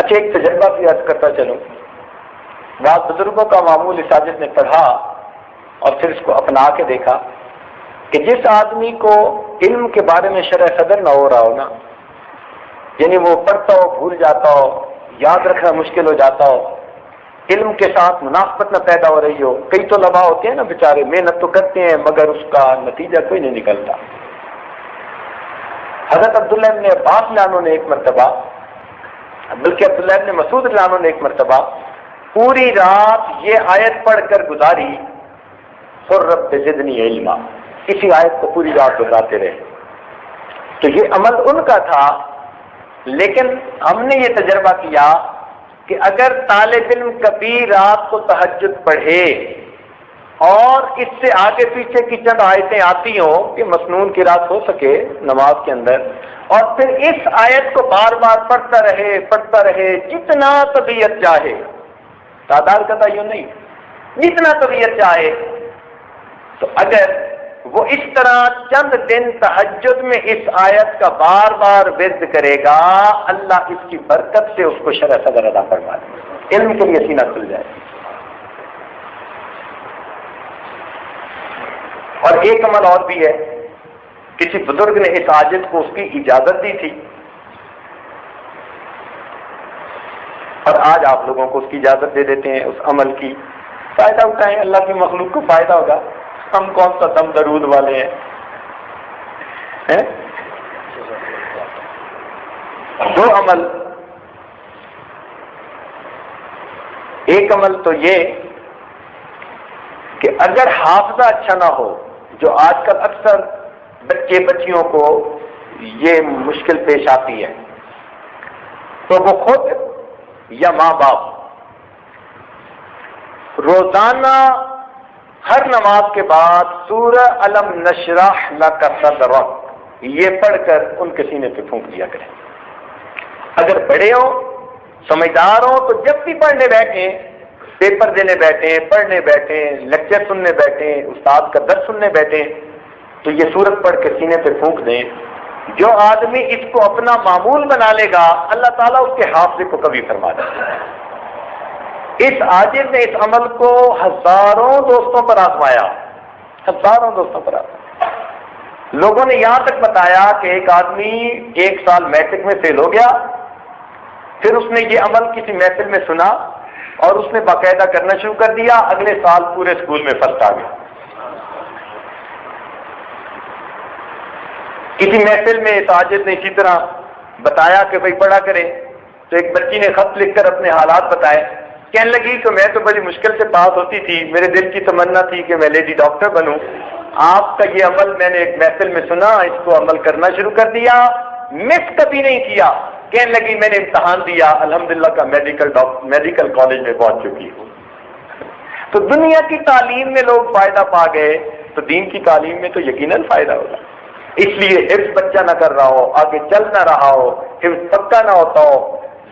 اچھا، ایک تجربہ بھی عرض کرتا چلوں. بعض بزرگوں کا معمول اس عاجز نے پڑھا اور پھر اس کو اپنا کے دیکھا کہ جس آدمی کو علم کے بارے میں شرح صدر نہ ہو رہا ہو نا، یعنی وہ پڑھتا ہو بھول جاتا ہو، یاد رکھنا مشکل ہو جاتا ہو، علم کے ساتھ مناسبت نہ پیدا ہو رہی ہو. کئی طلباء ہوتے ہیں نا بیچارے، محنت تو کرتے ہیں مگر اس کا نتیجہ کوئی نہیں نکلتا. حضرت عبداللہ ابن عباس لانو نے ایک مرتبہ، بلکہ عبداللہ ابن مسعود لانو نے ایک مرتبہ پوری رات یہ آیت پڑھ کر گزاری، قُل رَبِّ زِدْنِی عِلْمًا. اسی آیت کو پوری رات بتاتے رہے. تو یہ عمل ان کا تھا، لیکن ہم نے یہ تجربہ کیا کہ اگر طالب علم کبھی رات کو تہجد پڑھے اور اس سے آگے پیچھے کی چند آیتیں آتی ہوں کہ مسنون کی رات ہو سکے نماز کے اندر، اور پھر اس آیت کو بار بار پڑھتا رہے جتنا طبیعت چاہے، تعداد کا تعین نہیں، جتنا طبیعت چاہے، تو اگر وہ اس طرح چند دن تہجد میں اس آیت کا بار بار ورد کرے گا، اللہ اس کی برکت سے اس کو شرح صدر عطا فرما دے، علم کے لیے سینہ کھل جائے. اور ایک عمل اور بھی ہے، کسی بزرگ نے اس عاجز کو اس کی اجازت دی تھی، اور آج آپ لوگوں کو اس کی اجازت دے دیتے ہیں اس عمل کی. فائدہ اٹھائیں، اللہ کی مخلوق کو فائدہ ہوگا. ہم کون سا دم درود والے ہیں؟ دو عمل، ایک عمل تو یہ کہ اگر حافظہ اچھا نہ ہو، جو آج کل اکثر بچے بچیوں کو یہ مشکل پیش آتی ہے، تو وہ خود یا ماں باپ روزانہ ہر نماز کے بعد سورہ الم نشرح لک صدرک یہ پڑھ کر ان کے سینے پہ پھونک دیا کریں. اگر بڑے ہوں، سمجھدار ہوں، تو جب بھی پڑھنے بیٹھیں، پیپر دینے بیٹھیں، پڑھنے بیٹھیں، لیکچر سننے بیٹھیں، استاد کا درس سننے بیٹھیں، تو یہ سورت پڑھ کے سینے پہ پھونک دیں. جو آدمی اس کو اپنا معمول بنا لے گا، اللہ تعالیٰ اس کے حافظے کو کبھی فرما دے گا. اس عاجز نے اس عمل کو ہزاروں دوستوں پر آزمایا، ہزاروں دوستوں پر آزمایا. لوگوں نے یہاں تک بتایا کہ ایک آدمی 1 سال میٹرک میں فیل ہو گیا، پھر اس نے یہ عمل کسی محفل میں سنا اور اس نے باقاعدہ کرنا شروع کر دیا. اگلے سال پورے اسکول میں فرسٹ آ گیا. کسی محفل میں اس عاجز نے اسی طرح بتایا کہ بھائی پڑھا کریں، تو ایک بچی نے خط لکھ کر اپنے حالات بتائے. کہنے لگی کہ میں تو بڑی مشکل سے پاس ہوتی تھی، میرے دل کی تمنا تھی کہ میں لیڈی ڈاکٹر بنوں. آپ کا یہ عمل میں نے ایک محفل میں سنا، اس کو عمل کرنا شروع کر دیا، مس کبھی نہیں کیا. کہنے لگی میں نے امتحان دیا، الحمدللہ کا میڈیکل کالج میں پہنچ چکی ہوں. تو دنیا کی تعلیم میں لوگ فائدہ پا گئے، تو دین کی تعلیم میں تو یقیناً فائدہ ہوگا. اس لیے حفظ بچہ نہ کر رہا ہو، آگے چل نہ رہا ہو، حفظ پکا نہ ہوتا ہو،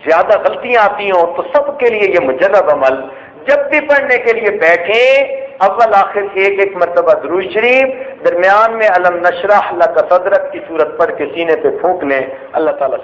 زیادہ غلطیاں آتی ہوں، تو سب کے لیے یہ مجرب عمل، جب بھی پڑھنے کے لیے بیٹھیں اول آخر ایک مرتبہ درود شریف، درمیان میں الم نشرح لک صدرک کی صورت پڑھ کے سینے پہ پھونک لیں. اللہ تعالیٰ سے